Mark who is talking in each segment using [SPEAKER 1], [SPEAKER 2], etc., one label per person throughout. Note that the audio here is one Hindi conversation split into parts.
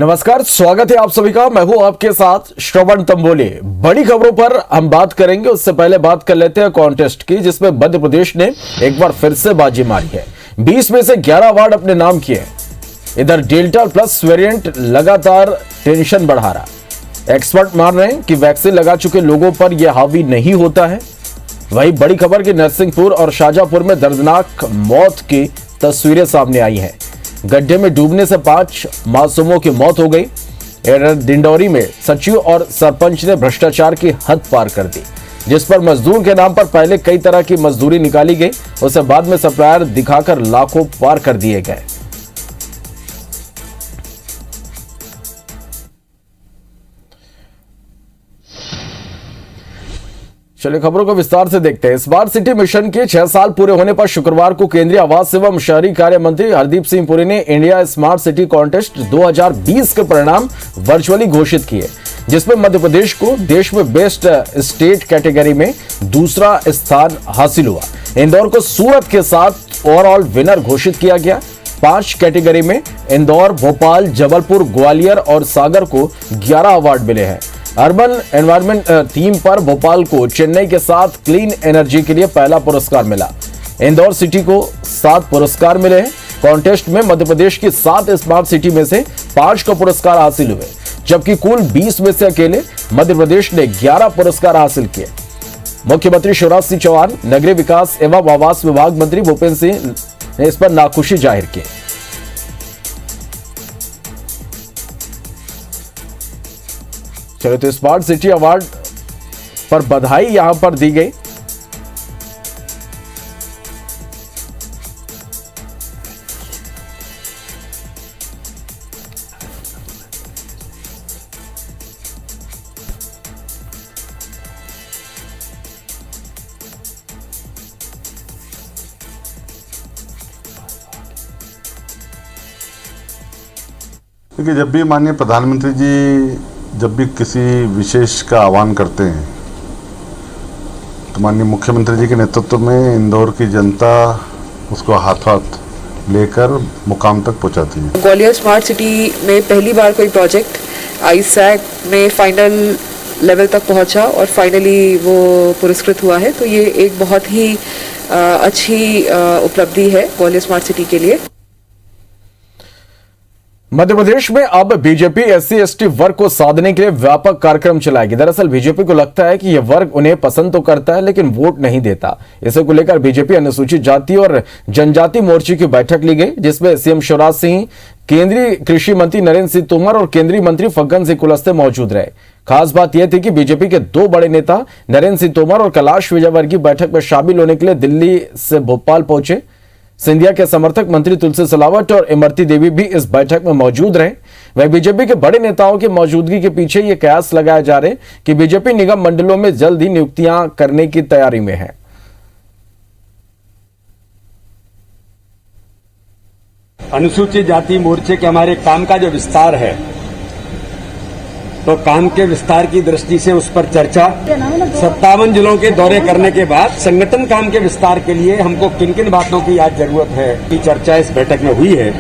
[SPEAKER 1] नमस्कार, स्वागत है आप सभी का। मैं हूं आपके साथ श्रवण तंबोली। बड़ी खबरों पर हम बात करेंगे, उससे पहले बात कर लेते हैं कॉन्टेस्ट की, जिसमें मध्य प्रदेश ने एक बार फिर से बाजी मारी है। 20 में से 11 अवार्ड अपने नाम किए। इधर डेल्टा प्लस वेरिएंट लगातार टेंशन बढ़ा रहा। एक्सपर्ट मान रहे हैं कि वैक्सीन लगा चुके लोगों पर यह हावी नहीं होता है। वही बड़ी खबर कि नरसिंहपुर और शाजापुर में दर्दनाक मौत की तस्वीरें सामने आई हैं। गड्ढे में डूबने से 5 मासूमों की मौत हो गई। डिंडौरी में सचिव और सरपंच ने भ्रष्टाचार की हद पार कर दी, जिस पर मजदूर के नाम पर पहले कई तरह की मजदूरी निकाली गई, उसे बाद में सप्लायर दिखाकर लाखों पार कर दिए गए। चलिए खबरों को विस्तार से देखते हैं। स्मार्ट सिटी मिशन के 6 साल पूरे होने पर शुक्रवार को केंद्रीय आवास एवं शहरी कार्य मंत्री हरदीप सिंह पुरी ने इंडिया स्मार्ट सिटी कॉन्टेस्ट 2020 के परिणाम वर्चुअली घोषित किए, जिसमें मध्य प्रदेश को देश में बेस्ट स्टेट कैटेगरी में दूसरा स्थान हासिल हुआ। इंदौर को सूरत के साथ ओवरऑल विनर घोषित किया गया। 5 कैटेगरी में इंदौर, भोपाल, जबलपुर, ग्वालियर और सागर को 11 अवार्ड मिले हैं। अर्बन एनवायरनमेंट थीम पर भोपाल को चेन्नई के साथ क्लीन एनर्जी के लिए पहला पुरस्कार मिला। इंदौर सिटी को 7 पुरस्कार मिले हैं। कॉन्टेस्ट में मध्य प्रदेश की 7 स्मार्ट सिटी में से 5 को पुरस्कार हासिल हुए, जबकि कुल 20 में से अकेले मध्य प्रदेश ने 11 पुरस्कार हासिल किए। मुख्यमंत्री शिवराज सिंह चौहान, नगरीय विकास एवं आवास विभाग मंत्री भूपेंद्र सिंह ने इस पर नाखुशी जाहिर की। चलो तो स्मार्ट सिटी अवार्ड पर बधाई यहां पर दी गई।
[SPEAKER 2] देखिए, जब भी माननीय प्रधानमंत्री जी जब भी किसी विशेष का आह्वान करते हैं तो माननीय मुख्यमंत्री जी के नेतृत्व में इंदौर की जनता उसको हाथ हाथ लेकर मुकाम तक पहुंचाती है।
[SPEAKER 3] ग्वालियर स्मार्ट सिटी में पहली बार कोई प्रोजेक्ट आईसैक में फाइनल लेवल तक पहुंचा और फाइनली वो पुरस्कृत हुआ है, तो ये एक बहुत ही अच्छी उपलब्धि है ग्वालियर स्मार्ट सिटी के लिए।
[SPEAKER 1] मध्य प्रदेश में अब बीजेपी SC/ST वर्ग को साधने के लिए व्यापक कार्यक्रम चलाएगी। दरअसल बीजेपी को लगता है कि यह वर्ग उन्हें पसंद तो करता है लेकिन वोट नहीं देता। इसे को लेकर बीजेपी अनुसूचित जाति और जनजाति मोर्चे की बैठक ली गई, जिसमें सीएम शिवराज सिंह, केंद्रीय कृषि मंत्री नरेंद्र सिंह तोमर और केंद्रीय मंत्री फग्गन सिंह कुलस्ते मौजूद रहे। खास बात यह थी कि बीजेपी के 2 बड़े नेता नरेंद्र सिंह तोमर और कैलाश विजयवर्गीय बैठक में शामिल होने के लिए दिल्ली से भोपाल पहुंचे। सिंधिया के समर्थक मंत्री तुलसी सिलावट और इमरती देवी भी इस बैठक में मौजूद रहे। वह बीजेपी के बड़े नेताओं की मौजूदगी के पीछे ये कयास लगाए जा रहे कि बीजेपी निगम मंडलों में जल्द ही नियुक्तियां करने की तैयारी में है।
[SPEAKER 4] अनुसूचित जाति मोर्चे के हमारे काम का जो विस्तार है, तो काम के विस्तार की दृष्टि से उस पर चर्चा, 57 जिलों के दौरे करने के बाद संगठन काम के विस्तार के लिए हमको किन किन बातों की आज जरूरत है की चर्चा इस बैठक में हुई है।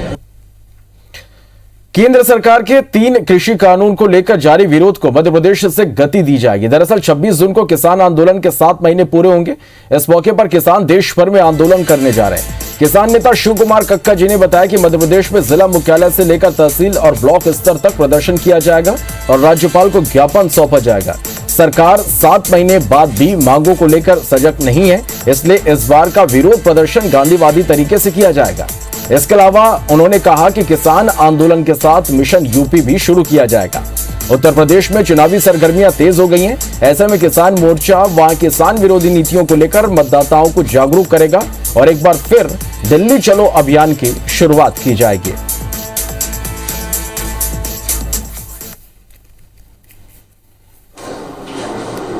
[SPEAKER 1] केंद्र सरकार के 3 कृषि कानून को लेकर जारी विरोध को मध्य प्रदेश से गति दी जाएगी। दरअसल 26 जून को किसान आंदोलन के 7 महीने पूरे होंगे। इस मौके पर किसान देश भर में आंदोलन करने जा रहे हैं। किसान नेता शिव कुमार कक्का जी ने बताया कि मध्य प्रदेश में जिला मुख्यालय से लेकर तहसील और ब्लॉक स्तर तक प्रदर्शन किया जाएगा और राज्यपाल को ज्ञापन सौंपा जाएगा। सरकार 7 महीने बाद भी मांगों को लेकर सजग नहीं है, इसलिए इस बार का विरोध प्रदर्शन गांधीवादी तरीके से किया जाएगा। इसके अलावा उन्होंने कहा कि किसान आंदोलन के साथ मिशन यूपी भी शुरू किया जाएगा। उत्तर प्रदेश में चुनावी सरगर्मियां तेज हो गई हैं। ऐसे में किसान मोर्चा वहां किसान विरोधी नीतियों को लेकर मतदाताओं को जागरूक करेगा और एक बार फिर दिल्ली चलो अभियान की शुरुआत की जाएगी।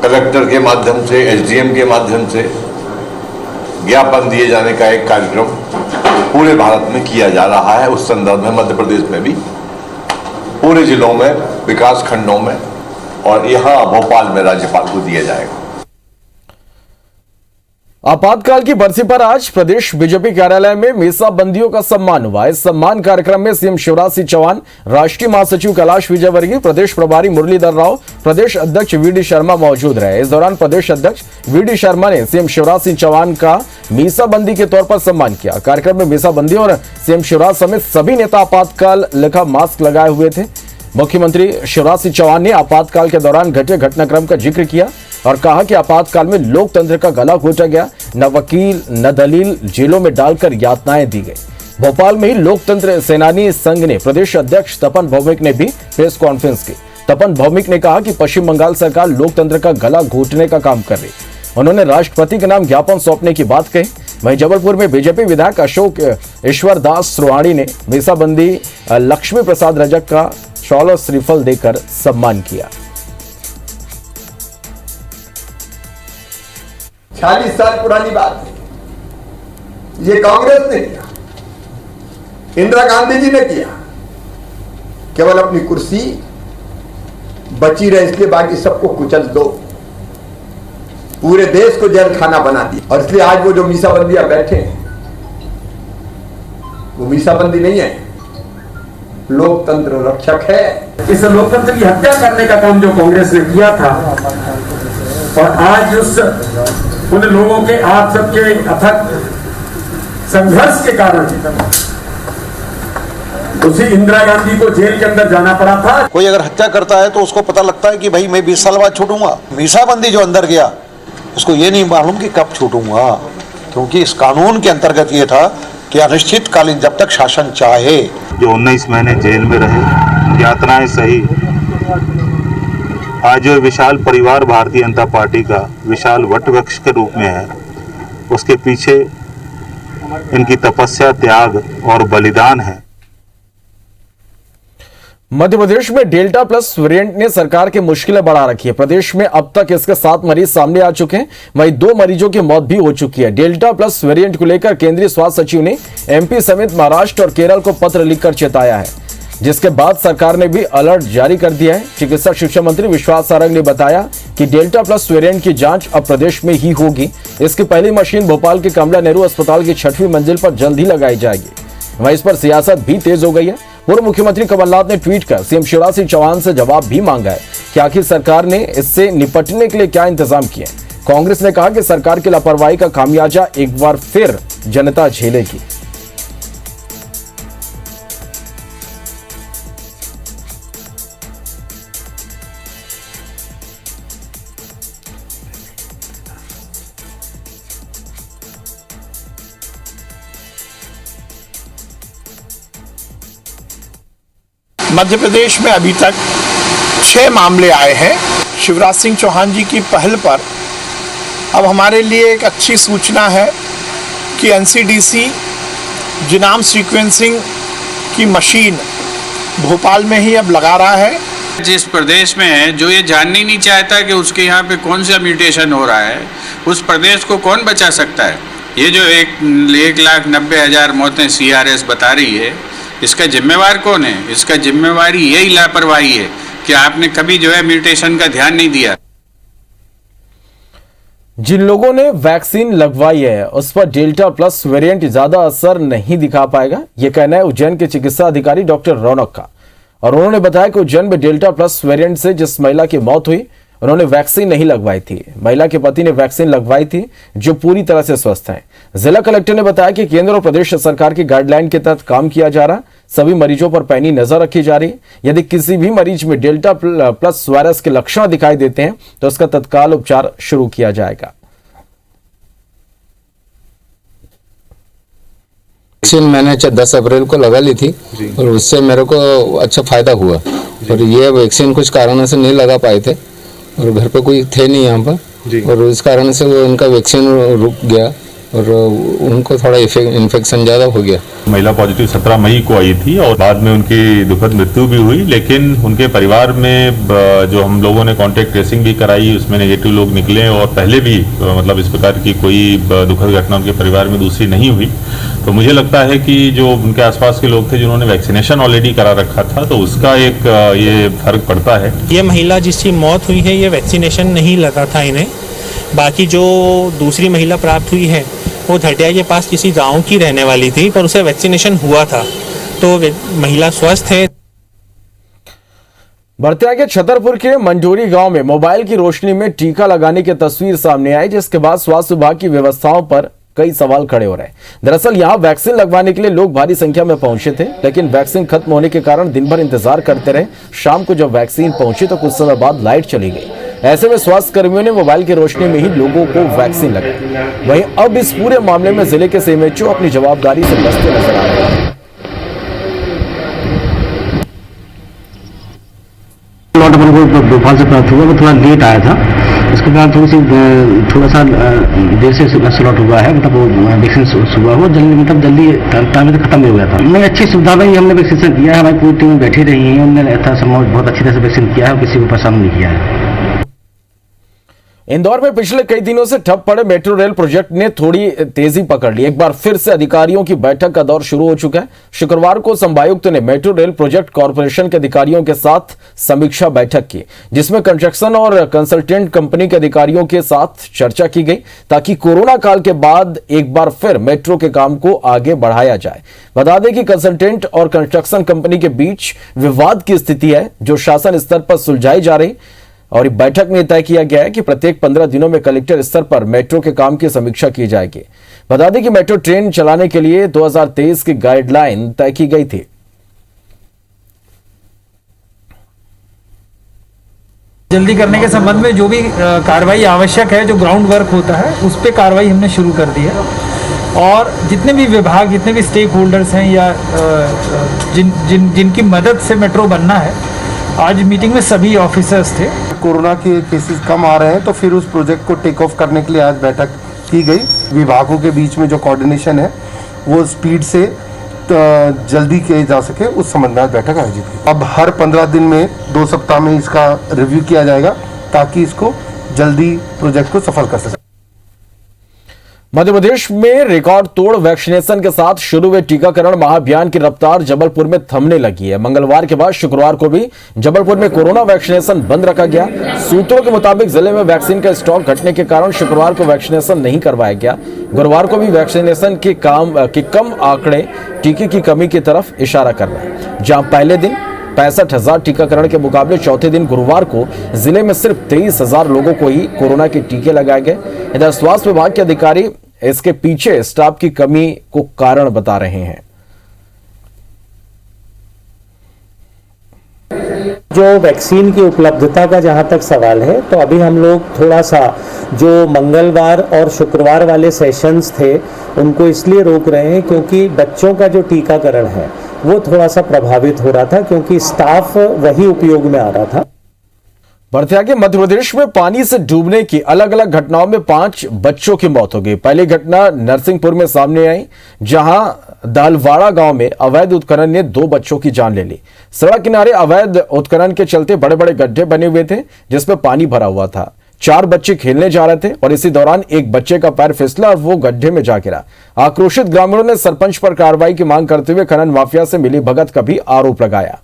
[SPEAKER 5] कलेक्टर के माध्यम से, SDM के माध्यम से ज्ञापन दिए जाने का एक कार्यक्रम पूरे भारत में किया जा रहा है। उस संदर्भ में मध्य प्रदेश में भी पूरे जिलों में, विकास खंडों में और यहां भोपाल में राज्यपाल को दिया जाएगा।
[SPEAKER 1] आपातकाल की बरसी पर आज प्रदेश बीजेपी कार्यालय में मीसा बंदियों का सम्मान हुआ। इस सम्मान कार्यक्रम में सीएम शिवराज सिंह चौहान, राष्ट्रीय महासचिव कैलाश विजयवर्गीय, प्रदेश प्रभारी मुरलीधर राव, प्रदेश अध्यक्ष वीडी शर्मा मौजूद रहे। इस दौरान प्रदेश अध्यक्ष वीडी शर्मा ने सीएम शिवराज सिंह चौहान का मीसा बंदी के तौर पर सम्मान किया। कार्यक्रम में मीसा बंदी और सीएम शिवराज समेत सभी नेता आपातकाल लिखा मास्क लगाए हुए थे। मुख्यमंत्री शिवराज सिंह चौहान ने आपातकाल के दौरान घटे घटनाक्रम का जिक्र किया और कहा कि आपातकाल में लोकतंत्र का गला घोटा गया, न वकील न दलील, जेलों में डालकर यातनाएं दी गई। भोपाल में ही लोकतंत्र सेनानी संघ ने प्रदेश अध्यक्ष तपन भौमिक ने भी प्रेस कॉन्फ्रेंस की। तपन भौमिक ने कहा कि पश्चिम बंगाल सरकार लोकतंत्र का गला घोटने का काम कर रही। उन्होंने राष्ट्रपति के नाम ज्ञापन सौंपने की बात कही। वहीं जबलपुर में बीजेपी विधायक अशोक ईश्वर दास सुरवाणी ने मीसाबंदी लक्ष्मी प्रसाद रजक का शॉल और श्रीफल देकर सम्मान किया।
[SPEAKER 6] 40 साल पुरानी बात है। ये कांग्रेस ने किया, इंदिरा गांधी जी ने किया। केवल अपनी कुर्सी बची रहे इसलिए बाकी सबको कुचल दो। पूरे देश को जेल खाना बना दिया। और इसलिए आज वो जो मीसाबंदियां बैठे हैं वो मीसाबंदी नहीं है, लोकतंत्र रक्षक है।
[SPEAKER 4] इस लोकतंत्र की हत्या करने का काम जो कांग्रेस ने किया था और आज उन लोगों के आप सबके अथक संघर्ष के कारण उसी इंदिरा गांधी को जेल के अंदर जाना पड़ा था।
[SPEAKER 7] कोई अगर हत्या करता है तो उसको पता लगता है कि भाई मैं 20 साल बाद छूटूंगा। मीसाबंदी जो अंदर गया उसको ये नहीं मालूम कि कब छूटूंगा, क्योंकि इस कानून के अंतर्गत ये था कि अनिश्चितकालीन जब तक शासन चाहे।
[SPEAKER 8] जो 19 महीने जेल में रहे, यातनाएं सही, आज जो विशाल परिवार भारतीय जनता पार्टी का विशाल वटवृक्ष के रूप में है, उसके पीछे इनकी तपस्या, त्याग और बलिदान है।
[SPEAKER 1] मध्य प्रदेश में डेल्टा प्लस वेरिएंट ने सरकार की मुश्किलें बढ़ा रखी है। प्रदेश में अब तक इसके 7 मरीज सामने आ चुके हैं, वहीं 2 मरीजों की मौत भी हो चुकी है। डेल्टा प्लस वेरिएंट को लेकर केंद्रीय स्वास्थ्य सचिव ने एमपी समेत महाराष्ट्र और केरल को पत्र लिखकर चेताया है, जिसके बाद सरकार ने भी अलर्ट जारी कर दिया है। चिकित्सा शिक्षा मंत्री विश्वास सारंग ने बताया कि डेल्टा प्लस वेरिएंट की जांच अब प्रदेश में ही होगी। इसकी पहली मशीन भोपाल के कमला नेहरू अस्पताल की 6वीं मंजिल पर जल्द ही लगाई जाएगी। वहीं इस पर सियासत भी तेज हो गई है। पूर्व मुख्यमंत्री कमलनाथ ने ट्वीट कर सीएम शिवराज सिंह चौहान से जवाब भी मांगा है कि आखिर सरकार ने इससे निपटने के लिए क्या इंतजाम किए। कांग्रेस ने कहा कि सरकार की लापरवाही का खामियाजा एक बार फिर जनता झेलेगी।
[SPEAKER 9] मध्य प्रदेश में अभी तक 6 मामले आए हैं। शिवराज सिंह चौहान जी की पहल पर अब हमारे लिए एक अच्छी सूचना है कि एनसीडीसी जीनोम सीक्वेंसिंग की मशीन भोपाल में ही अब लगा रहा है।
[SPEAKER 10] जिस प्रदेश में है जो ये जानना ही नहीं चाहता कि उसके यहाँ पे कौन सा म्यूटेशन हो रहा है, उस प्रदेश को कौन बचा सकता है। ये जो 1,90,000 मौतें CRS बता रही है, इसका जिम्मेवार कौन है? इसका जिम्मेवारी यही लापरवाही है कि आपने कभी जो है म्यूटेशन का ध्यान नहीं दिया।
[SPEAKER 1] जिन लोगों ने वैक्सीन लगवाई है उस पर डेल्टा प्लस वेरिएंट ज्यादा असर नहीं दिखा पाएगा, यह कहना है उज्जैन के चिकित्सा अधिकारी डॉक्टर रौनक का। और उन्होंने बताया कि उज्जैन में डेल्टा प्लस वेरिएंट से जिस महिला की मौत हुई उन्होंने वैक्सीन नहीं लगवाई थी। महिला के पति ने वैक्सीन लगवाई थी, जो पूरी तरह से स्वस्थ हैं। जिला कलेक्टर ने बताया कि केंद्र और प्रदेश सरकार की गाइडलाइन के तहत काम किया जा रहा, सभी मरीजों पर पैनी नजर रखी जा रही। यदि किसी भी मरीज में डेल्टा प्लस वायरस के लक्षण दिखाई देते हैं तो उसका तत्काल उपचार शुरू किया जाएगा।
[SPEAKER 11] वैक्सीन मैंने 10 अप्रैल को लगा ली थी और उससे मेरे को अच्छा फायदा हुआ। और ये वैक्सीन कुछ कारणों से नहीं लगा पाए थे और घर पे कोई थे नहीं यहाँ पर, और इस कारण से वो उनका वैक्सीन रुक गया और उनको थोड़ा इन्फेक्शन ज़्यादा हो गया।
[SPEAKER 8] महिला पॉजिटिव 17 मई को आई थी और बाद में उनकी दुखद मृत्यु भी हुई, लेकिन उनके परिवार में जो हम लोगों ने कॉन्टैक्ट ट्रेसिंग भी कराई उसमें नेगेटिव लोग निकले और पहले भी मतलब इस प्रकार की कोई दुखद घटना उनके परिवार में दूसरी नहीं हुई। तो मुझे लगता है कि जो उनके आसपास के लोग थे जिन्होंने वैक्सीनेशन ऑलरेडी करा रखा था तो उसका एक ये फर्क पड़ता है।
[SPEAKER 12] ये महिला जिसकी मौत हुई है ये वैक्सीनेशन नहीं लगा था इन्हें, बाकी जो दूसरी महिला प्राप्त हुई है वो धटिया के पास किसी गांव की रहने वाली थी, पर उसे वैक्सीनेशन हुआ था, तो महिला स्वस्थ है।
[SPEAKER 1] बर्तिया के छतरपुर के मंडोरी गांव में मोबाइल की रोशनी में टीका लगाने की तस्वीर सामने आई, जिसके बाद स्वास्थ्य विभाग की व्यवस्थाओं पर कई सवाल खड़े हो रहे हैं। दरअसल यहां वैक्सीन लगवाने के लिए लोग भारी संख्या में पहुंचे थे, लेकिन वैक्सीन खत्म होने के कारण दिन भर इंतजार करते रहे। शाम को जब वैक्सीन पहुंची तो कुछ समय बाद लाइट चली गई। ऐसे में स्वास्थ्य कर्मियों ने मोबाइल की रोशनी में ही लोगों को वैक्सीन लगाई। वहीं अब इस पूरे मामले में जिले के सीएमएचओ अपनी जवाबदारी से बचते नजर आ रहे हैं।
[SPEAKER 13] लॉट अपन को भोपाल से प्राप्त हुआ, वो थोड़ा लेट आया था। उसके बाद थोड़ा सा देर से स्लॉट हुआ है, मतलब वो वैक्सीन हुआ वो जल्दी टाइम में खत्म हो गया था। नहीं, अच्छी सुविधा में हमने वैक्सीनेशन किया है, हमारी पूरी टीम बैठी रही है, हमने यथासंभव बहुत अच्छी तरह से वैक्सीन किया है, किसी को परेशान नहीं किया है।
[SPEAKER 1] इंदौर में पिछले कई दिनों से ठप पड़े मेट्रो रेल प्रोजेक्ट ने थोड़ी तेजी पकड़ ली। एक बार फिर से अधिकारियों की बैठक का दौर शुरू हो चुका है। शुक्रवार को संभायुक्त ने मेट्रो रेल प्रोजेक्ट कॉरपोरेशन के अधिकारियों के साथ समीक्षा बैठक की, जिसमें कंस्ट्रक्शन और कंसल्टेंट कंपनी के अधिकारियों के साथ चर्चा की गई, ताकि कोरोना काल के बाद एक बार फिर मेट्रो के काम को आगे बढ़ाया जाए। बता दें कि कंसल्टेंट और कंस्ट्रक्शन कंपनी के बीच विवाद की स्थिति है, जो शासन स्तर पर सुलझाई जा रही, और बैठक में तय किया गया है कि प्रत्येक 15 दिनों में कलेक्टर स्तर पर मेट्रो के काम की समीक्षा की जाएगी। बता दें कि मेट्रो ट्रेन चलाने के लिए 2023 की गाइडलाइन तय की गई थी।
[SPEAKER 14] जल्दी करने के संबंध में जो भी कार्रवाई आवश्यक है, जो ग्राउंड वर्क होता है, उस पर कार्रवाई हमने शुरू कर दी है। और जितने भी विभाग, जितने भी स्टेक होल्डर्स हैं या जिनकी मदद से मेट्रो बनना है, आज मीटिंग में सभी ऑफिसर्स थे।
[SPEAKER 15] कोरोना के केसेस कम आ रहे हैं, तो फिर उस प्रोजेक्ट को टेक ऑफ करने के लिए आज बैठक की गई। विभागों के बीच में जो कोऑर्डिनेशन है वो स्पीड से जल्दी किए जा सके, उस संबंध में आज बैठक आयोजित की। अब हर 15 दिन में 2 सप्ताह में इसका रिव्यू किया जाएगा, ताकि इसको जल्दी प्रोजेक्ट को सफल कर सके।
[SPEAKER 1] मध्य प्रदेश में रिकॉर्ड तोड़ वैक्सीनेशन के साथ शुरू हुए टीकाकरण महाअभियान की रफ्तार जबलपुर में थमने लगी है। मंगलवार के बाद शुक्रवार को भी जबलपुर में कोरोना वैक्सीनेशन बंद रखा गया। सूत्रों के मुताबिक जिले में वैक्सीन का स्टॉक घटने के कारण शुक्रवार को वैक्सीनेशन नहीं करवाया गया। गुरुवार को भी वैक्सीनेशन के कम आंकड़े टीके की कमी की तरफ इशारा कर रहे हैं। जहां पहले दिन 65,000 टीकाकरण के मुकाबले चौथे दिन गुरुवार को जिले में सिर्फ 23,000 लोगों को ही कोरोना के टीके लगाए गए। इधर स्वास्थ्य विभाग के अधिकारी इसके पीछे स्टाफ की कमी को कारण बता रहे हैं।
[SPEAKER 16] जो वैक्सीन की उपलब्धता का जहां तक सवाल है, तो अभी हम लोग थोड़ा सा जो मंगलवार और शुक्रवार वाले सेशंस थे उनको इसलिए रोक रहे हैं क्योंकि बच्चों का जो टीकाकरण है वो थोड़ा सा प्रभावित हो रहा था, क्योंकि स्टाफ वही उपयोग में आ रहा था।
[SPEAKER 1] बर्तिया के मध्य प्रदेश में पानी से डूबने की अलग अलग घटनाओं में 5 बच्चों की मौत हो गई। पहली घटना नरसिंहपुर में सामने आई, जहां दालवाड़ा गांव में अवैध उत्खनन ने 2 बच्चों की जान ले ली। सड़क किनारे अवैध उत्खनन के चलते बड़े बड़े गड्ढे बने हुए थे, जिसमें पानी भरा हुआ था। 4 बच्चे खेलने जा रहे थे और इसी दौरान एक बच्चे का पैर फिसला और वो गड्ढे में जा गिरा। आक्रोशित ग्रामीणों ने सरपंच पर कार्रवाई की मांग करते हुए खनन माफिया से मिलीभगत का भी आरोप लगाया।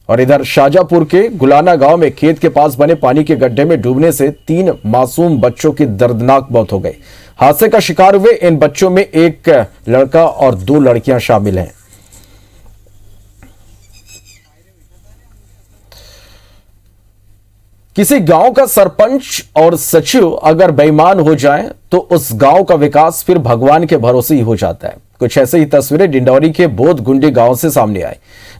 [SPEAKER 1] और इधर शाजापुर के गुलाना गांव में खेत के पास बने पानी के गड्ढे में डूबने से 3 मासूम बच्चों की दर्दनाक मौत हो गई। हादसे का शिकार हुए इन बच्चों में एक लड़का और 2 लड़कियां शामिल हैं। किसी गांव का सरपंच और सचिव अगर बेईमान हो जाएं, तो उस गांव का विकास फिर भगवान के भरोसे ही हो जाता है। कुछ ऐसे ही तस्वीरें डिंडौरी के बोधगुंडी गांव से सामने आई,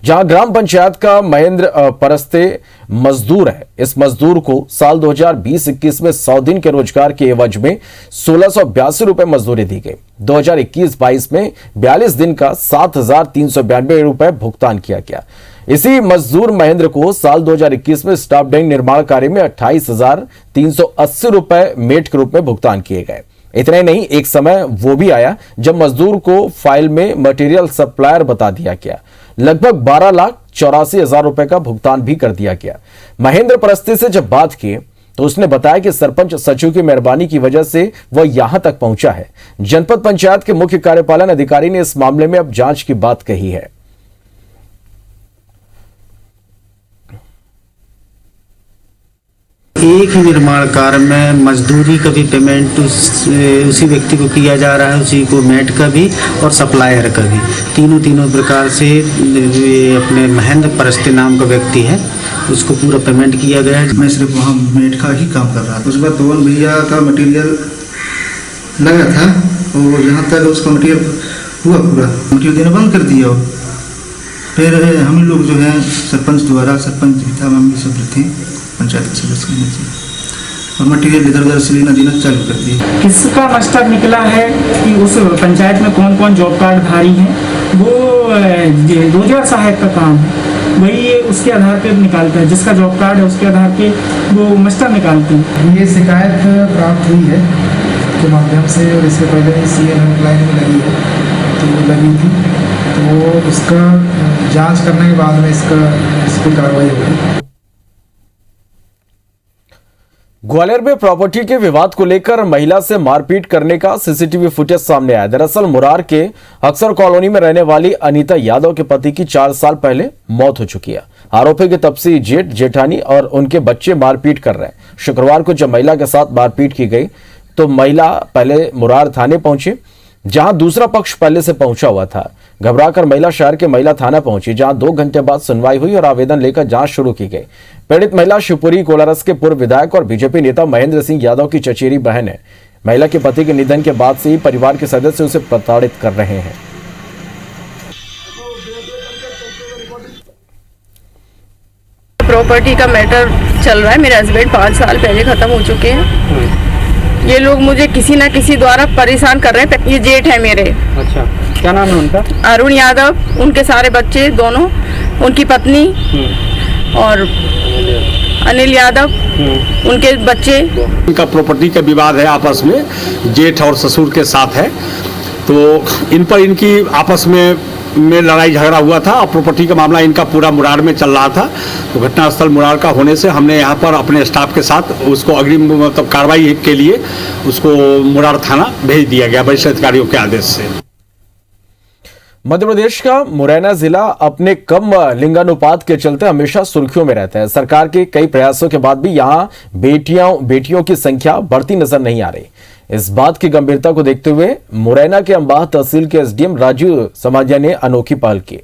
[SPEAKER 1] जहां ग्राम पंचायत का महेंद्र परस्ते मजदूर है। इस मजदूर को साल 2020-21 में 100 दिन के रोजगार के एवज में 1682 रुपए मजदूरी दी गई। 2021-22 में 42 दिन का 7,392 रुपए भुगतान किया गया। इसी मजदूर महेंद्र को साल 2021 में स्टाफ डैंग निर्माण कार्य में 28,380 रुपए मेट के रूप में भुगतान किए गए। इतना ही नहीं, एक समय वो भी आया जब मजदूर को फाइल में मटेरियल सप्लायर बता दिया गया। लगभग 12,84,000 रुपए का भुगतान भी कर दिया गया। महेंद्र परस्ते से जब बात की तो उसने बताया कि सरपंच सचिव की मेहरबानी की वजह से वह यहां तक पहुंचा है। जनपद पंचायत के मुख्य कार्यपालन अधिकारी ने इस मामले में अब जांच की बात कही है।
[SPEAKER 17] एक ही निर्माण कार्य में मजदूरी का भी पेमेंट उसी व्यक्ति को किया जा रहा है, उसी को मेट का भी और सप्लायर का भी, तीनों प्रकार से अपने महेंद्र परस्ते नाम का व्यक्ति है उसको पूरा पेमेंट किया गया है।
[SPEAKER 18] मैं सिर्फ वहाँ मेट का ही काम कर रहा था। उसके बाद पवन भैया का मटेरियल लगा था और जहाँ तक उसका मटेरियल हुआ पूरा मटेरियल देना बंद कर दिया। फिर हम लोग जो है सरपंच द्वारा, सरपंच भी था, मम्मी सब थे, पंचायत के सदस्य और मटेरियल इधर उधर से लेना देना चालू कर दिया।
[SPEAKER 14] किसका मस्टर निकला है कि उस पंचायत में कौन कौन जॉब कार्ड धारी हैं, वो रोजगार सहायक का काम है, वही उसके आधार पर निकालता है। जिसका जॉब कार्ड है उसके आधार पे वो मस्टर निकालते हैं।
[SPEAKER 18] ये शिकायत प्राप्त हुई है के माध्यम से और इससे पहले CM हेल्पलाइन में लगी है, तो वो लगी थी, तो उसका जांच करने के बाद में इस पर कार्रवाई होगी।
[SPEAKER 1] ग्वालियर में प्रॉपर्टी के विवाद को लेकर महिला से मारपीट करने का सीसीटीवी फुटेज सामने आया। दरअसल मुरार के अक्सर कॉलोनी में रहने वाली अनीता यादव के पति की 4 साल पहले मौत हो चुकी है। आरोपी के तपसी जेठ, जेठानी और उनके बच्चे मारपीट कर रहे हैं। शुक्रवार को जब महिला के साथ मारपीट की गई तो महिला पहले मुरार थाने पहुंची, जहां दूसरा पक्ष पहले से पहुंचा हुआ था। घबराकर महिला शहर के महिला थाना पहुंची, जहां 2 घंटे बाद सुनवाई हुई और आवेदन लेकर जांच शुरू की गई। पीड़ित महिला शिवपुरी कोलारस के पूर्व विधायक और बीजेपी नेता महेंद्र सिंह यादव की चचेरी बहन है। महिला के पति के निधन के बाद से ही परिवार के सदस्य उसे प्रताड़ित कर रहे हैं।
[SPEAKER 19] प्रॉपर्टी का मैटर चल रहा है। मेरे हस्बैंड 5 साल पहले खत्म हो चुके हैं। ये लोग मुझे किसी ना किसी द्वारा परेशान कर रहे हैं। ये जेठ है मेरे।
[SPEAKER 14] अच्छा, क्या नाम है उनका?
[SPEAKER 19] अरुण यादव, उनके सारे बच्चे दोनों, उनकी पत्नी और अनिल यादव, उनके बच्चे।
[SPEAKER 4] उनका प्रॉपर्टी का विवाद है आपस में, जेठ और ससुर के साथ है, तो इन पर इनकी आपस में लड़ाई झगड़ा हुआ था और प्रॉपर्टी का मामला इनका पूरा मुरार में चल रहा था। तो घटनास्थल मुरार का होने से हमने यहाँ पर अपने स्टाफ के साथ उसको अग्रिम मतलब कार्रवाई के लिए उसको मुरार थाना भेज दिया गया वरिष्ठ अधिकारियों के आदेश से।
[SPEAKER 1] मध्य प्रदेश का मुरैना जिला अपने कम लिंगानुपात के चलते हमेशा सुर्खियों में रहता है। सरकार के कई प्रयासों के बाद भी यहाँ बेटियों की संख्या बढ़ती नजर नहीं आ रही। इस बात की गंभीरता को देखते हुए मुरैना के अंबाह तहसील के एसडीएम राजू समाजिया ने अनोखी पहल की।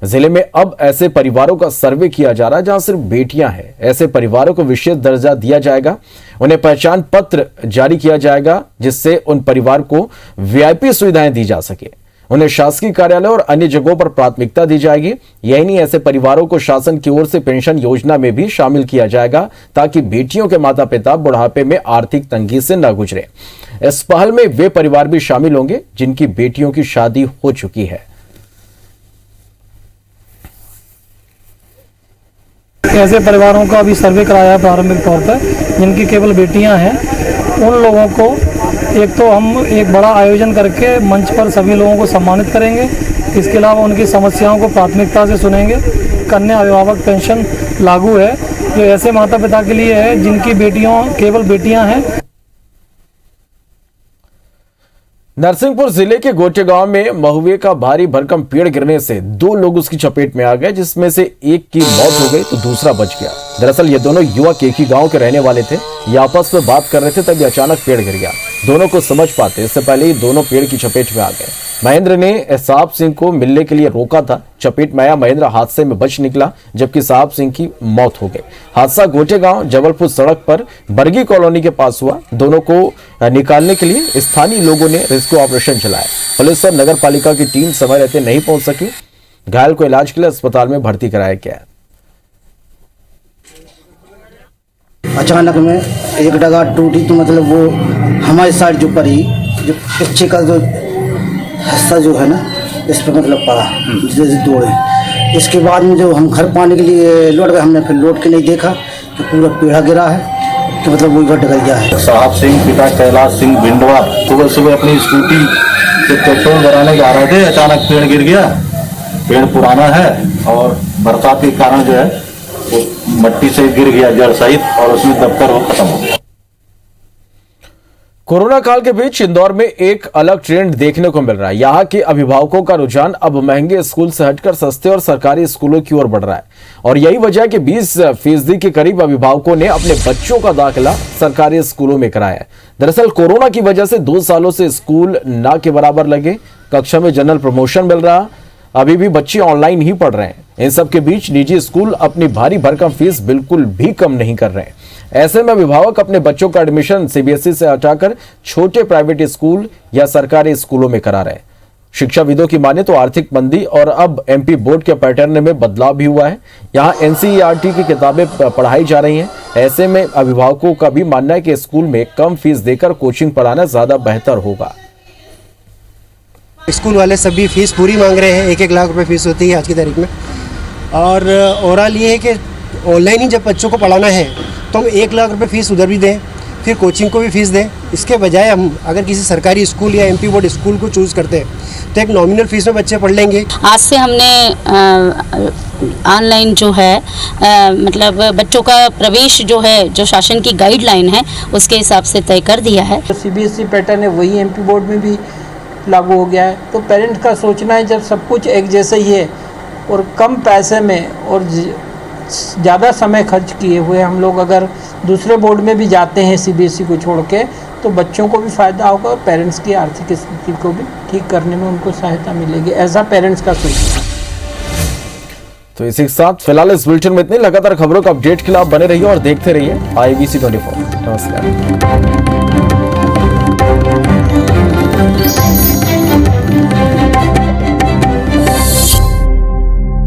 [SPEAKER 1] जिले में अब ऐसे परिवारों का सर्वे किया जा रहा है जहां सिर्फ बेटियां हैं। ऐसे परिवारों को विशेष दर्जा दिया जाएगा, उन्हें पहचान पत्र जारी किया जाएगा जिससे उन परिवार को वीआईपी सुविधाएं दी जा सके। उन्हें शासकीय कार्यालय और अन्य जगहों पर प्राथमिकता दी जाएगी। यही नहीं, ऐसे परिवारों को शासन की ओर से पेंशन योजना में भी शामिल किया जाएगा ताकि बेटियों के माता पिता बुढ़ापे में आर्थिक तंगी से न गुजरे। इस पहल में वे परिवार भी शामिल होंगे जिनकी बेटियों की शादी हो चुकी है।
[SPEAKER 20] ऐसे परिवारों का भी सर्वे कराया प्रारंभिक तौर पर जिनकी केवल बेटियां हैं। उन लोगों को एक तो हम एक बड़ा आयोजन करके मंच पर सभी लोगों को सम्मानित करेंगे। इसके अलावा उनकी समस्याओं को प्राथमिकता से सुनेंगे। कन्या अभिभावक पेंशन लागू है जो ऐसे माता पिता के लिए है जिनकी केवल बेटियां हैं।
[SPEAKER 1] नरसिंहपुर जिले के गोटे गांव में महुए का भारी भरकम पेड़ गिरने से 2 लोग उसकी चपेट में आ गए, जिसमें से एक की मौत हो गई तो दूसरा बच गया। दरअसल ये दोनों युवक एक ही गांव के रहने वाले थे। ये आपस में बात कर रहे थे, तभी अचानक पेड़ गिर गया। दोनों को समझ पाते इससे पहले ही दोनों पेड़ की चपेट में आ गए। महेंद्र ने साहब सिंह को मिलने के लिए रोका था। चपेट में आया महेंद्र हादसे में बच निकला, जबकि साहब सिंह की मौत हो गई। हादसा गोटे गांव जबलपुर सड़क पर बरगी कॉलोनी के पास हुआ। दोनों को निकालने के लिए स्थानीय लोगों ने रेस्क्यू ऑपरेशन चलाया। पुलिस और नगर पालिका की टीम समय रहते नहीं पहुंच सकी। घायल को इलाज के लिए अस्पताल में भर्ती कराया गया।
[SPEAKER 21] अचानक में एक डगार टूटी तो मतलब वो हमारी साइड जो पड़ी, जो पीछे का जो हिस्सा जो है ना इस पर मतलब पड़ा, जैसे दौड़े। इसके बाद में जो हम घर पाने के लिए लौट गए, हमने फिर लौट के नहीं देखा कि पूरा पेड़ा गिरा है, तो मतलब वो डगर गया है।
[SPEAKER 22] साहब सिंह पिता कैलाश सिंह भिंडवा सुबह सुबह अपनी स्कूटी से पेट्रोल भराने जा रहे थे, अचानक पेड़ गिर गया। पेड़ पुराना है और बरसात के कारण जो है वो मट्टी से गिर गया जड़ सहित और उसमें दबकर वो खत्म हो गया।
[SPEAKER 1] कोरोना काल के बीच इंदौर में एक अलग ट्रेंड देखने को मिल रहा है। यहाँ के अभिभावकों का रुझान अब महंगे स्कूल से हटकर सस्ते और सरकारी स्कूलों की ओर बढ़ रहा है और यही वजह है कि 20% के करीब अभिभावकों ने अपने बच्चों का दाखिला सरकारी स्कूलों में कराया है। दरअसल कोरोना की वजह से 2 सालों से स्कूल ना के बराबर लगे, कक्षा में जनरल प्रमोशन मिल रहा, अभी भी बच्चे ऑनलाइन ही पढ़ रहे हैं। इन सब के बीच निजी स्कूल अपनी भारी भरकम फीस बिल्कुल भी कम नहीं कर रहे हैं। ऐसे में अभिभावक अपने बच्चों का एडमिशन सीबीएसई से हटाकर छोटे प्राइवेट स्कूल या सरकारी स्कूलों में करा रहे हैं। शिक्षाविदों की माने तो आर्थिक मंदी और अब एमपी बोर्ड के पैटर्न में बदलाव भी हुआ है। यहाँ एनसीईआरटी की किताबें पढ़ाई जा रही हैं। ऐसे में अभिभावकों का भी मानना है कि स्कूल में कम फीस देकर कोचिंग पढ़ाना ज्यादा बेहतर होगा।
[SPEAKER 2] स्कूल वाले सभी फीस पूरी मांग रहे हैं, 1-1 लाख रुपए फीस होती है आज की तारीख में। और ओवरऑल ये है कि ऑनलाइन ही जब बच्चों को पढ़ाना है तो हम 1 लाख रुपए फीस उधर भी दें, फिर कोचिंग को भी फीस दें। इसके बजाय हम अगर किसी सरकारी स्कूल या एमपी बोर्ड स्कूल को चूज़ करते हैं तो एक नॉमिनल फीस में बच्चे पढ़ लेंगे।
[SPEAKER 3] आज से हमने ऑनलाइन जो है मतलब बच्चों का प्रवेश जो है, जो शासन की गाइडलाइन है उसके हिसाब से तय कर दिया है।
[SPEAKER 23] सीबीएसई पैटर्न है वही एमपी बोर्ड में भी लागू हो गया है। तो पेरेंट्स का सोचना है जब सब कुछ एक जैसा ही है और कम पैसे में और ज़्यादा समय खर्च किए हुए हम लोग अगर दूसरे बोर्ड में भी जाते हैं सीबीएसई को छोड़ के, तो बच्चों को भी फ़ायदा होगा और पेरेंट्स की आर्थिक स्थिति को भी ठीक करने में उनको सहायता मिलेगी। ऐसा पेरेंट्स का सोचना।
[SPEAKER 1] तो इसी के साथ फिलहाल इस बुलेटिन में इतनी। लगातार खबरों का अपडेट के लिए आप बने रहिए और देखते रहिए IBC 24। नमस्कार।